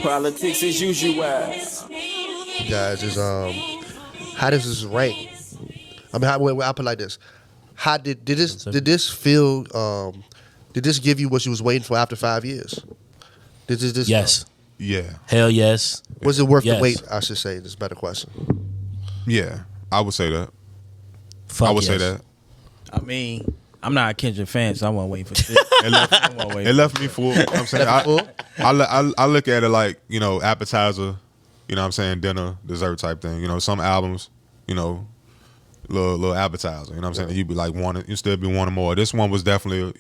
Politics as usual. Guys, is how does this rank? I mean, I put it like this: how did this feel? Did this give you what you was waiting for after 5 years? Did this? Yes. Yeah. Hell yes. Was it worth Yes. the wait? I should say. This is a better question. Yeah. I would say that. Fuck I would yes. say that. I mean, I'm not a Kendrick fan, so I wasn't waiting for shit. It left me full. You know what I'm saying I look at it like, appetizer, you know what I'm saying, dinner, dessert type thing. Some albums, little appetizer. You know what I'm saying? You'd be like you still be wanting more. This one was definitely,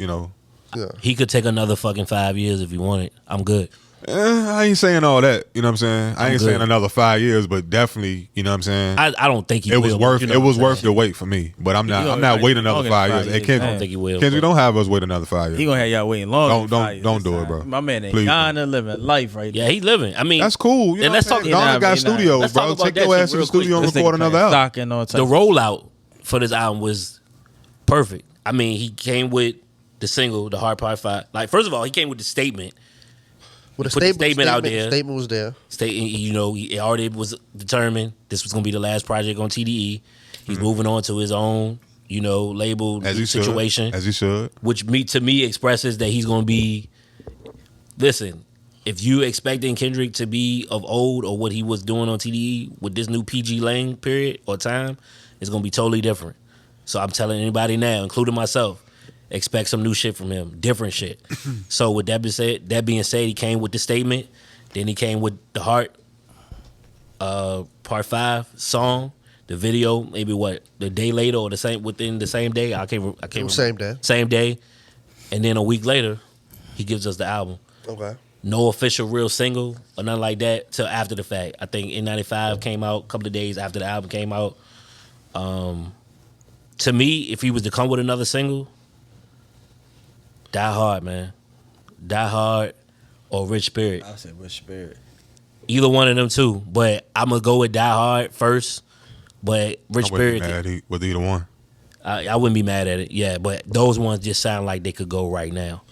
Yeah. He could take another fucking 5 years if he wanted. I'm good. I ain't saying all that. You know what I'm saying? I ain't good. saying another 5 years, but definitely, you know what I'm saying? I don't think he It will. was but worth you know it what was I'm worth saying. the wait for me. But I'm not gonna waiting another 5 years. Hey, I I don't Kendrick, think he will. Kendrick, don't have us wait another 5 years. He gonna have y'all waiting longer. Don't do it, bro. My man ain't Please, Ghana living life right Yeah, he living. I mean, That's cool. You And know let's what I'm talk- saying? Ghana Nah, got nah. studios, Let's bro. talk about Take that your shit ass to the real quick. studio and This record nigga another playing album. stock and all types the of rollout for this album was perfect. I mean, he came with the single, The Hard Part 5. Like, first of all, he came with the statement. Well, Put the statement out there. Statement was there. He already was determined this was going to be the last project on TDE. He's moving on to his own, label As he situation. should. As he should. Which to me expresses that he's going to be. Listen, if you expecting Kendrick to be of old or what he was doing on TDE with this new PG Lane period or time, it's going to be totally different. So I'm telling anybody now, including myself, expect some new shit from him, different shit. So with that being said, he came with the statement. Then he came with the Heart Part 5 song. The video, maybe the day later or within the same day. I can't remember. Same day. Same day. And then a week later, he gives us the album. Okay. No official real single or nothing like that till after the fact. I think N95 came out a couple of days after the album came out. To me, if he was to come with another single, Die Hard, man. Die Hard or Rich Spirit. I said Rich Spirit. Either one of them two. But I'm going to go with Die Hard first. But Rich I wouldn't Spirit, be mad with either one. I wouldn't be mad at it. Yeah, but those ones just sound like they could go right now.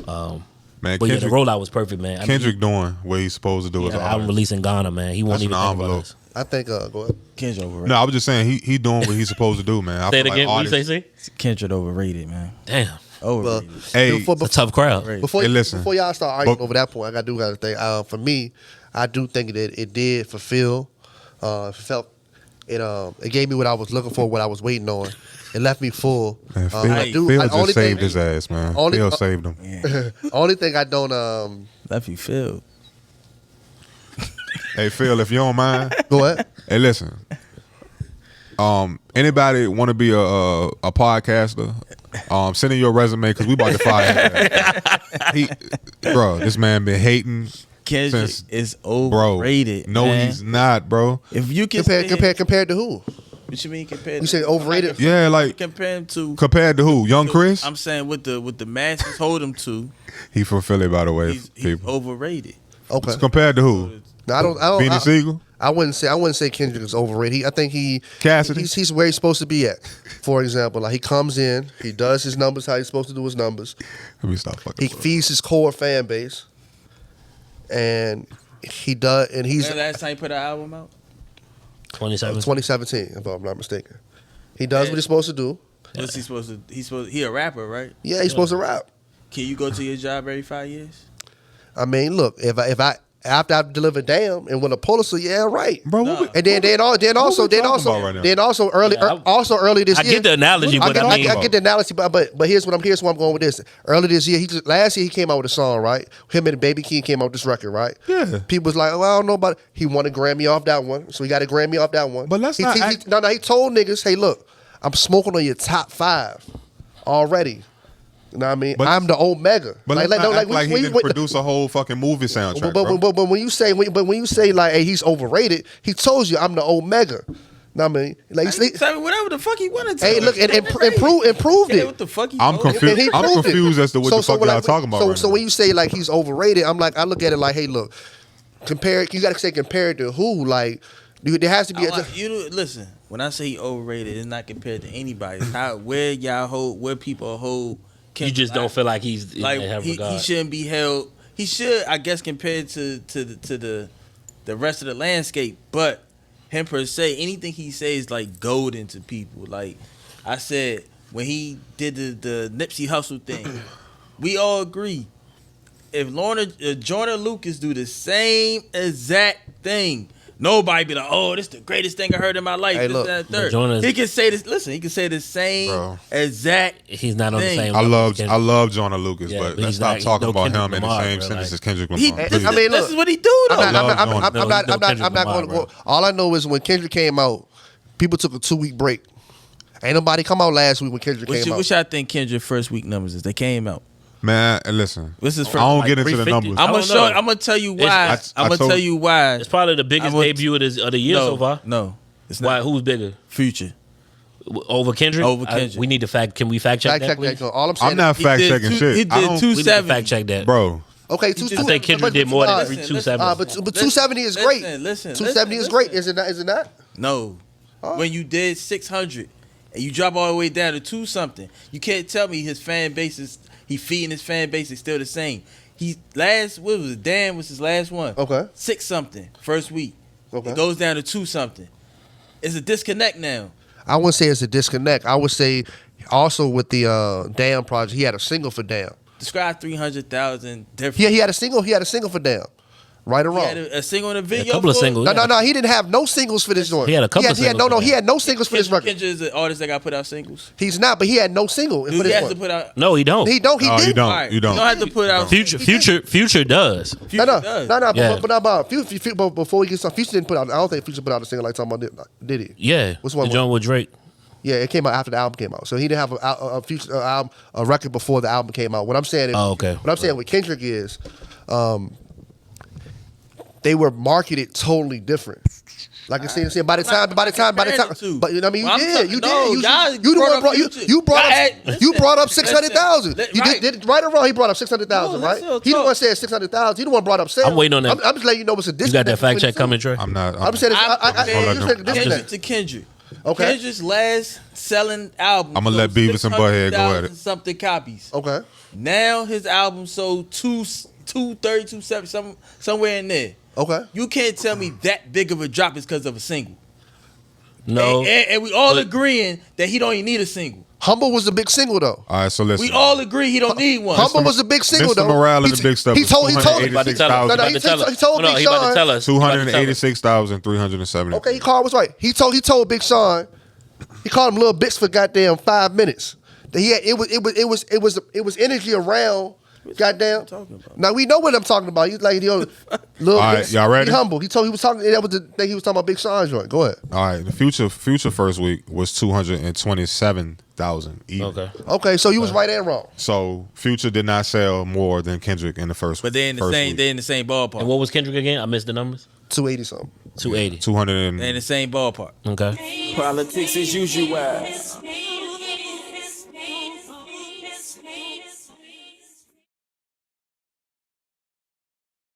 Man, But Kendrick, the rollout was perfect, man. Kendrick doing what he's supposed to do as an album artist. release in Ghana, man. He won't That's even an think about envelope. this. I think. Go ahead. Kendrick overrated. No, I was just saying he doing what he's supposed to do, man. I Say it feel again. like What you artists, say? Kendrick overrated, man. Damn. Overrated. Hey, It's a tough crowd. Overrated. listen. Y'all start arguing But- over that point, I got to think. For me, I do think that it did fulfill. It gave me what I was looking for, what I was waiting on. It left me full. Man, Phil, I just saved his ass, man. Phil saved him. Yeah. Only thing I don't Left you filled. Hey, Phil, if you don't mind, go ahead. hey, listen. Anybody want to be a podcaster? Send in your resume because we about to fire him. Bro, this man been hating. Kendrick Since- is Bro, overrated. no, man. he's not, bro. If you can Compared to who? what you mean compared? You say overrated? Yeah, like compare him to. compared to who? Young Chris? I'm saying with the masses hold him to. He from Philly, by the way, He's people. overrated. Okay. Compared to who? No, I don't. Beanie Siegel? I wouldn't say Kendrick is overrated. I think Cassidy? he's where he's supposed to be at. For example, like he comes in, he does his numbers how he's supposed to do his numbers. Let me stop fucking. He feeds his core fan base, and he does. And he's When last time he put an album out? 27. 2017, if I'm not mistaken. He does what he's supposed to do. What's he supposed to? He a rapper, right? Yeah, he's supposed to rap. Can you go to your job every 5 years? I mean, look, if I after I've delivered Damn and win a Pulitzer, yeah, right. Bro, Nah. what we- And then also about right now? early this I year. get the analogy, but I mean, I get the analogy, but here's where I'm going with this. Early this year, last year he came out with a song, right? Him and Baby King came out with this record, right? Yeah. People was like, oh, I don't know about it. He won a Grammy off that one, so he got a Grammy off that one. But let's he, not he, act- he told niggas, hey, look, I'm smoking on your top 5 already. You know what I mean? But- I'm the Omega. But let's not act like he when didn't you- produce a whole fucking movie soundtrack, but, bro. but when you say like, hey, he's overrated, he told you I'm the Omega. Know what I mean? Like, Tell me whatever the fuck he wanted to. hey, look, and improved Yeah, it. what the fuck he I'm told? confused. And he I'm proved confused it. as to what the fuck when y'all talking about. So right when now. you say like he's overrated, I'm like, I look at it like, hey, look, you got to say compared to who? Like, there has to be. Listen, when I say he overrated, it's not compared to anybody. It's how where people hold. you just don't feel like he's in like that he regard. shouldn't be held He should, I guess, compared to the rest of the landscape. But him per se, anything he says is like golden to people. Like I said, when he did the Nipsey Hussle thing, we all agree. If Joyner Lucas do the same exact thing, nobody be like, "Oh, this is the greatest thing I heard in my life." Hey, this, look, that, third. Joyner's- He can say this. Listen, he can say the same exact. He's not on the thing. same. I level as love Kendrick. Joyner Lucas, Yeah, but but let's he's stop not- talking he's no about him Kendrick in the Lamar, same bro, sentence like- as Kendrick He, Lamar. this, I mean, this look. is what he do though. I'm not Kendrick Lamar, going. All I know is when Kendrick came out, people took a 2-week break. Ain't nobody come out last week when Kendrick came out. What y'all think Kendrick first week numbers is? They came out. Man, and listen, This is I for, don't like, get into the 350. numbers. I'm gonna I show. don't know. I'm gonna tell you why. I I'm gonna told- tell you why. It's probably the biggest I'm a- debut of the year so far. No, it's Why? not. Who's bigger? Future. Over Kendrick? Over Kendrick. We need to fact. Can we fact check Fact that, check please? that. All I'm saying. I'm not He fact did checking two- shit. He I did don't, We need to 270. fact check that. bro. Okay, just- I think Kendrick did more than Listen, 270. but 270 is great. Listen, 270 is great. Is it not? Is it not? No. When you did 600 and you drop all the way down to 2 something, you can't tell me his fan base is he feeding his fan base is still the same. He what was it? Dan was his last one. Okay. 6 something first week. Okay. It goes down to 2 something. It's a disconnect now. I wouldn't say it's a disconnect. I would say also with the Damn project, he had a single for Damn. Describe 300,000 different. Yeah, he had a single. He had a single for Damn. Right or He wrong? had a single in a video. A couple of for it? singles. No. He didn't have no singles for this joint. He had a couple of He had singles for he that. had no singles for this record. Kendrick is an artist that got put out singles. He's not, but he had no single for Dude, he this has one. to put out. No, he don't. He don't. He No, did. you don't. All right, You don't. You don't have to put out. Future does. Future does. No. Yeah. But about but before we get some, Future didn't put out. I don't think Future put out a single like talking about did he? Yeah. Which one The joint with Drake. Yeah, it came out after the album came out, so he didn't have a Future album, a record before the album came out. What I'm saying is, Oh, okay. What I'm saying with Kendrick is, they were marketed totally different. Like I said, by the time, but you know what I mean, Well, I'm you talking- no, did. You the one brought you brought up 600,000. Listen, You right. did right or wrong. He brought up 600,000, No, right? let's He the talk. one said 600,000. He the one brought up sales. I'm waiting on that. I'm just letting you know what's a You disconnect. got that fact between check the coming, two. Trey? I'm not. I'm saying I Kendrick Kendrick to Kendrick. Okay. Kendrick's last selling album. I'ma let sold Beavis and Butthead go at it. 600,000 something copies. Okay. Now his album sold 230, 270, somewhere in there. Okay. You can't tell me that big of a drop is because of a single. No. And we all But- agreeing that he don't even need a single. Humble was a big single though. All right, so listen. We all agree he don't need one. Humble was a big single Mr. though. Morale and the big stuff He was told. About to tell us. 286,000. No, he told Big He about to Sean. tell us. 286,370. Okay, he called was right. He told Big Sean. He called him Little Bitch for goddamn 5 minutes. That he had it was energy around. Goddamn. Now we know what I'm talking about. He's like Little All right, Bitch. y'all ready? He humble. He was talking. That was the thing he was talking about. Big Sean's joint. Go ahead. All right, the future first week was 227,000. even. Okay. Okay, so you was right and wrong. So Future did not sell more than Kendrick in the first. But they're in the first same. week. They're in the same ballpark. And what was Kendrick again? I missed the numbers. 280 something. 280. 200 and They're in the same ballpark. Okay. Politics as usual.